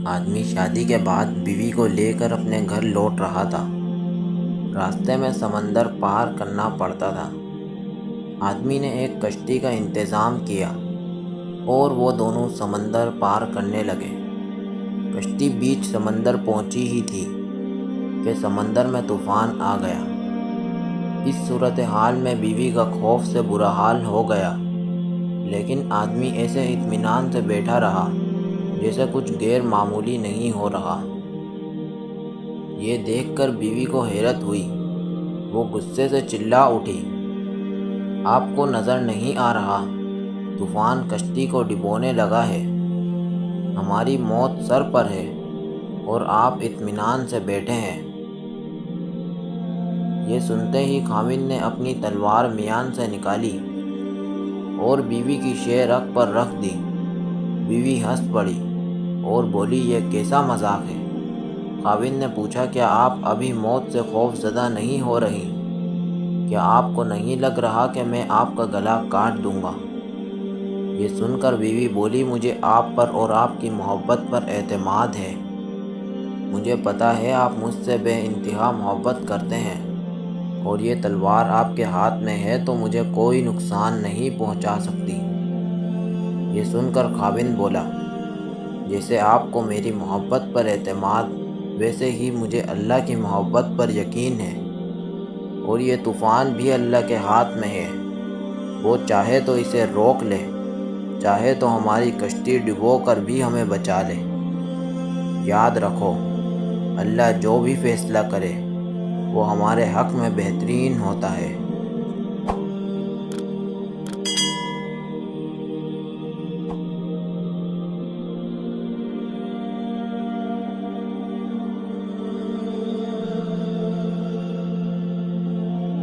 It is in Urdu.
آدمی شادی کے بعد بیوی کو لے کر اپنے گھر لوٹ رہا تھا۔ راستے میں سمندر پار کرنا پڑتا تھا۔ آدمی نے ایک کشتی کا انتظام کیا اور وہ دونوں سمندر پار کرنے لگے۔ کشتی بیچ سمندر پہنچی ہی تھی کہ سمندر میں طوفان آ گیا۔ اس صورتحال میں بیوی کا خوف سے برا حال ہو گیا، لیکن آدمی ایسے اطمینان سے بیٹھا رہا جیسے کچھ غیر معمولی نہیں ہو رہا۔ یہ دیکھ کر بیوی کو حیرت ہوئی۔ وہ غصے سے چلا اٹھی، آپ کو نظر نہیں آ رہا طوفان کشتی کو ڈبونے لگا ہے؟ ہماری موت سر پر ہے اور آپ اطمینان سے بیٹھے ہیں۔ یہ سنتے ہی خاوند نے اپنی تلوار میان سے نکالی اور بیوی کی شہ رگ پر رکھ دی۔ بیوی ہنس پڑی اور بولی، یہ کیسا مذاق ہے؟ خاوند نے پوچھا، کیا آپ ابھی موت سے خوف زدہ نہیں ہو رہی؟ کیا آپ کو نہیں لگ رہا کہ میں آپ کا گلا کاٹ دوں گا؟ یہ سن کر بیوی بولی، مجھے آپ پر اور آپ کی محبت پر اعتماد ہے۔ مجھے پتہ ہے آپ مجھ سے بے انتہا محبت کرتے ہیں، اور یہ تلوار آپ کے ہاتھ میں ہے تو مجھے کوئی نقصان نہیں پہنچا سکتی۔ یہ سن کر خاوند بولا، جیسے آپ کو میری محبت پر اعتماد، ویسے ہی مجھے اللہ کی محبت پر یقین ہے، اور یہ طوفان بھی اللہ کے ہاتھ میں ہے۔ وہ چاہے تو اسے روک لے، چاہے تو ہماری کشتی ڈبو کر بھی ہمیں بچا لے۔ یاد رکھو، اللہ جو بھی فیصلہ کرے وہ ہمارے حق میں بہترین ہوتا ہے۔